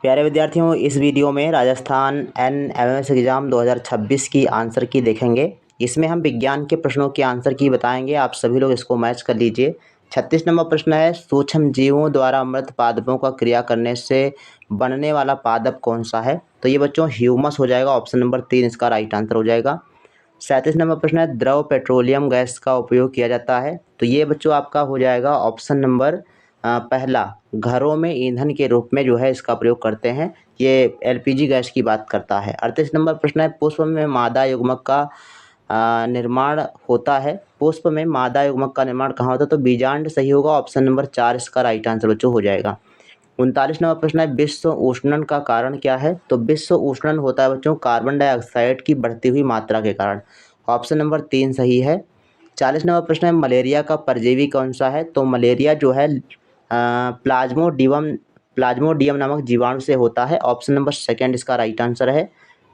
प्यारे विद्यार्थियों, इस वीडियो में राजस्थान एनएमएस एग्ज़ाम 2026 की आंसर की देखेंगे। इसमें हम विज्ञान के प्रश्नों की आंसर की बताएंगे। आप सभी लोग इसको मैच कर लीजिए। 36 नंबर प्रश्न है, सूक्ष्म जीवों द्वारा मृत पादपों का क्रिया करने से बनने वाला पादप कौन सा है? तो ये बच्चों ह्यूमस हो जाएगा। ऑप्शन नंबर 3 इसका राइट आंसर हो जाएगा। 37 नंबर प्रश्न है, द्रव पेट्रोलियम गैस का उपयोग किया जाता है। तो ये बच्चों आपका हो जाएगा ऑप्शन नंबर पहला, घरों में ईंधन के रूप में जो है इसका प्रयोग करते हैं। ये एलपीजी गैस की बात करता है। 38 नंबर प्रश्न है, पुष्प में मादा युग्मक का निर्माण होता है। पुष्प में मादा युग्मक का निर्माण कहाँ होता है? तो बीजांड सही होगा। ऑप्शन नंबर 4 इसका राइट आंसर बच्चों हो जाएगा। 39 नंबर प्रश्न है, विश्व उष्णन का कारण क्या है? तो विश्व उष्णन होता है बच्चों कार्बन डाइऑक्साइड की बढ़ती हुई मात्रा के कारण। ऑप्शन नंबर 3 सही है। 40 नंबर प्रश्न है, मलेरिया का परजीवी कौन सा है? तो मलेरिया जो है प्लाज्मोडियम नामक जीवाणु से होता है। ऑप्शन नंबर सेकंड इसका राइट आंसर है।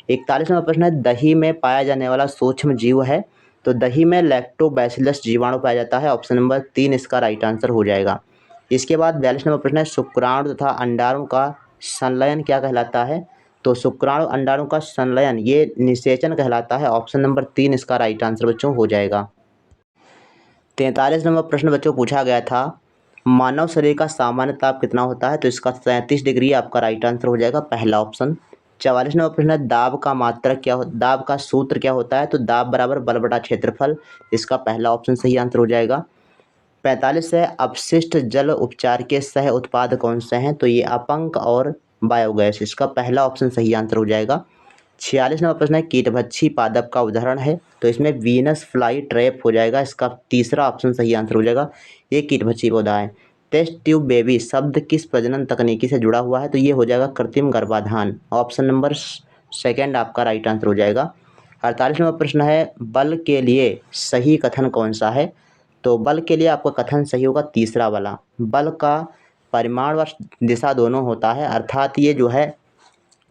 41 नंबर प्रश्न है, दही में पाया जाने वाला सूक्ष्म जीव है। तो दही में लैक्टोबैसिलस जीवाणु पाया जाता है। ऑप्शन नंबर 3 इसका राइट आंसर हो जाएगा। इसके बाद 42 नंबर प्रश्न है, शुक्राणु तथा अंडाणु का संलयन क्या कहलाता है? तो शुक्राणु अंडाणु का संलयन ये निषेचन कहलाता है। ऑप्शन नंबर 3 इसका राइट आंसर बच्चों हो जाएगा। 43 नंबर प्रश्न बच्चों पूछा गया था, मानव शरीर का सामान्य ताप कितना होता है? तो इसका 37 डिग्री आपका राइट आंसर हो जाएगा, पहला ऑप्शन। 44 नंबर प्रश्न है, दाब का मात्रक क्या हो, दाब का सूत्र क्या होता है? तो दाब बराबर बल बटा क्षेत्रफल, इसका पहला ऑप्शन सही आंसर हो जाएगा। 45 है, अपशिष्ट जल उपचार के सह उत्पाद कौन से हैं? तो ये अपंक और बायोगैस, इसका पहला ऑप्शन सही आंसर हो जाएगा। 46 नंबर प्रश्न है, कीटभक्षी पादप का उदाहरण है। तो इसमें वीनस फ्लाई ट्रैप हो जाएगा, इसका तीसरा ऑप्शन सही आंसर हो जाएगा। ये कीटभक्षी पौधा है। टेस्ट ट्यूब बेबी शब्द किस प्रजनन तकनीकी से जुड़ा हुआ है? तो ये हो जाएगा कृत्रिम गर्भाधान। ऑप्शन नंबर सेकंड आपका राइट आंसर हो जाएगा। 48 नंबर प्रश्न है, बल के लिए सही कथन कौन सा है? तो बल के लिए आपका कथन सही होगा तीसरा वाला। बल का परिमाण व दिशा दोनों होता है, अर्थात ये जो है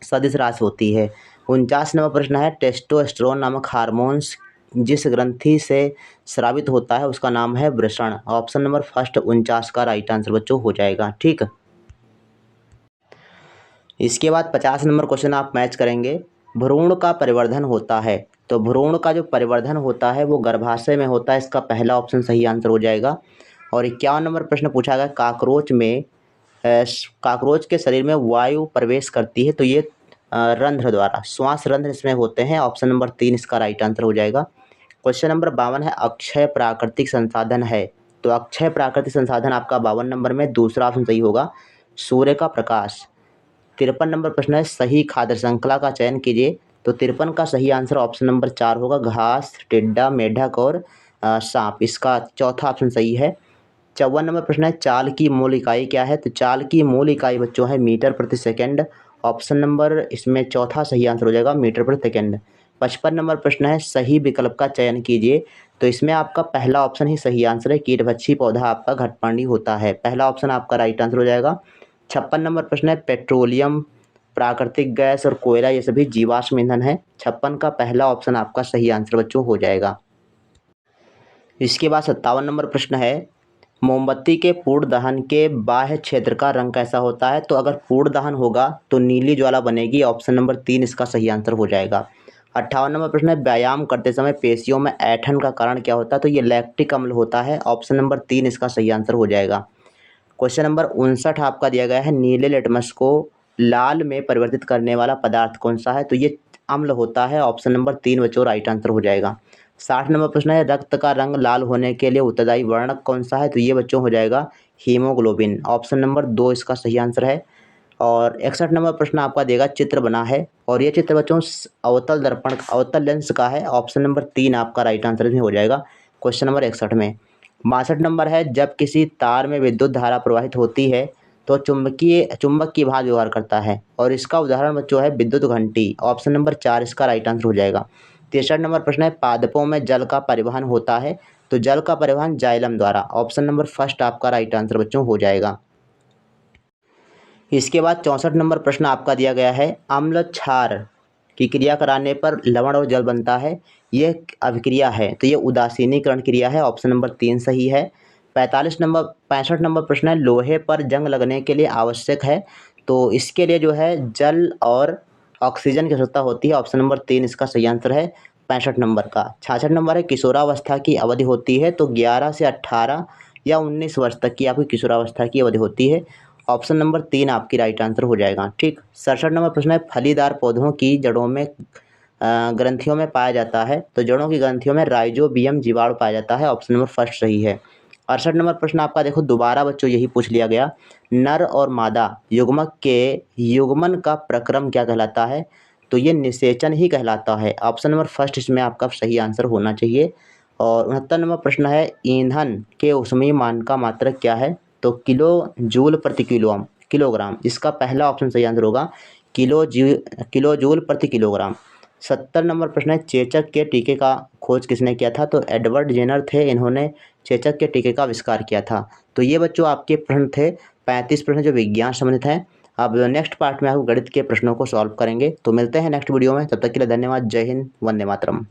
सदिश राशि होती है। 49 नंबर प्रश्न है, टेस्टोस्टेरोन नामक हार्मोन्स जिस ग्रंथि से स्रावित होता है उसका नाम है वृषण। ऑप्शन नंबर फर्स्ट 49 का राइट आंसर बच्चों हो जाएगा। ठीक। इसके बाद 50 नंबर क्वेश्चन आप मैच करेंगे, भ्रूण का परिवर्धन होता है। तो भ्रूण का जो परिवर्धन होता है वो गर्भाशय में होता है, इसका पहला ऑप्शन सही आंसर हो जाएगा। और 51 नंबर प्रश्न पूछा गया, काकरोच के शरीर में वायु प्रवेश करती है। तो ये रंध्र द्वारा, श्वास रंध्र इसमें होते हैं। ऑप्शन नंबर 3 इसका राइट आंसर हो जाएगा। क्वेश्चन नंबर 52 है, अक्षय प्राकृतिक संसाधन है। तो अक्षय प्राकृतिक संसाधन आपका 52 नंबर में दूसरा ऑप्शन सही होगा, सूर्य का प्रकाश। 53 नंबर प्रश्न है, सही खाद्य श्रृंखला का चयन कीजिए। तो 53 का सही आंसर ऑप्शन नंबर 4 होगा, घास, टिड्डा, मेढक और सांप, इसका चौथा ऑप्शन सही है। 54 नंबर प्रश्न है, चाल की मूल इकाई क्या है? तो चाल की मूल इकाई बच्चों है मीटर प्रति सेकंड। ऑप्शन नंबर इसमें चौथा सही आंसर हो जाएगा, मीटर प्रति सेकंड। 55 नंबर प्रश्न है, सही विकल्प का चयन कीजिए। तो इसमें आपका पहला ऑप्शन ही सही आंसर है, कीटभक्षी पौधा आपका घटपर्णी होता है, पहला ऑप्शन आपका राइट आंसर हो जाएगा। 56 नंबर प्रश्न है, पेट्रोलियम, प्राकृतिक गैस और कोयला ये सभी जीवाश्म ईंधन है। 56 का पहला ऑप्शन आपका सही आंसर बच्चों हो जाएगा। इसके बाद 57 नंबर प्रश्न है, मोमबत्ती के पूर्ण दहन के बाह्य क्षेत्र का रंग कैसा होता है? तो अगर पूर्ण दहन होगा तो नीली ज्वाला बनेगी। ऑप्शन नंबर 3 इसका सही आंसर हो जाएगा। 58 नंबर प्रश्न है, व्यायाम करते समय पेशियों में ऐंठन का कारण क्या होता है? तो ये लैक्टिक अम्ल होता है। ऑप्शन नंबर 3 इसका सही आंसर हो जाएगा। क्वेश्चन नंबर 59 आपका दिया गया है, नीले लिटमस को लाल में परिवर्तित करने वाला पदार्थ कौन सा है? तो ये अम्ल होता है। ऑप्शन नंबर 3 बच्चों राइट आंसर हो जाएगा। 60 नंबर प्रश्न है, रक्त का रंग लाल होने के लिए उत्तरदायी वर्णक कौन सा है? तो ये बच्चों हो जाएगा हीमोग्लोबिन। ऑप्शन नंबर 2 इसका सही आंसर है। और 61 नंबर प्रश्न आपका देगा, चित्र बना है और ये चित्र बच्चों अवतल दर्पण अवतल लेंस का है। ऑप्शन नंबर 3 आपका राइट आंसर इसमें हो जाएगा क्वेश्चन नंबर 61 में। 62 नंबर है, जब किसी तार में विद्युत धारा प्रवाहित होती है तो चुंबक की भांति व्यवहार करता है, और इसका उदाहरण बच्चों है विद्युत घंटी। ऑप्शन नंबर 4 इसका राइट आंसर हो जाएगा। 63 नंबर प्रश्न है, पादपों में जल का परिवहन होता है। तो जल का परिवहन जाइलम द्वारा। ऑप्शन नंबर फर्स्ट आपका राइट आंसर बच्चों हो जाएगा। इसके बाद 64 नंबर प्रश्न आपका दिया गया है, अम्ल क्षार की क्रिया कराने पर लवण और जल बनता है, ये अभिक्रिया है। तो ये उदासीनीकरण क्रिया है। ऑप्शन नंबर 3 सही है। 65 नंबर प्रश्न है, लोहे पर जंग लगने के लिए आवश्यक है। तो इसके लिए जो है जल और ऑक्सीजन की आवश्यकता होती है। ऑप्शन नंबर 3 इसका सही आंसर है 65 नंबर का। 66 नंबर है किशोरावस्था की अवधि होती है, तो 11 से 18 या 19 वर्ष तक की आपकी किशोरावस्था की अवधि होती है। ऑप्शन नंबर 3 आपकी राइट आंसर हो जाएगा। ठीक। 67 नंबर प्रश्न है फलीदार पौधों की जड़ों में ग्रंथियों में पाया जाता है, तो जड़ों की ग्रंथियों में राइजोबियम जीवाणु पाया जाता है। ऑप्शन नंबर फर्स्ट सही है। 68 नंबर प्रश्न आपका देखो दोबारा बच्चों यही पूछ लिया गया, नर और मादा युग्मक के युग्मन का प्रक्रम क्या कहलाता है, तो ये निषेचन ही कहलाता है। ऑप्शन नंबर फर्स्ट इसमें आपका सही आंसर होना चाहिए। और 69 नंबर प्रश्न है ईंधन के ऊष्मीय मान का मात्रक क्या है, तो किलो जूल प्रति किलोग्राम। इसका पहला ऑप्शन सही आंसर होगा किलो जूल प्रति किलोग्राम। 70 नंबर प्रश्न है चेचक के टीके का खोज किसने किया था, तो एडवर्ड जेनर थे, इन्होंने चेचक के टीके का आविष्कार किया था। तो ये बच्चों आपके प्रश्न थे 35 प्रश्न जो विज्ञान संबंधित हैं। अब नेक्स्ट पार्ट में आपको गणित के प्रश्नों को सॉल्व करेंगे। तो मिलते हैं नेक्स्ट वीडियो में, तब तक के लिए धन्यवाद। जय हिंद, वंदे मातरम।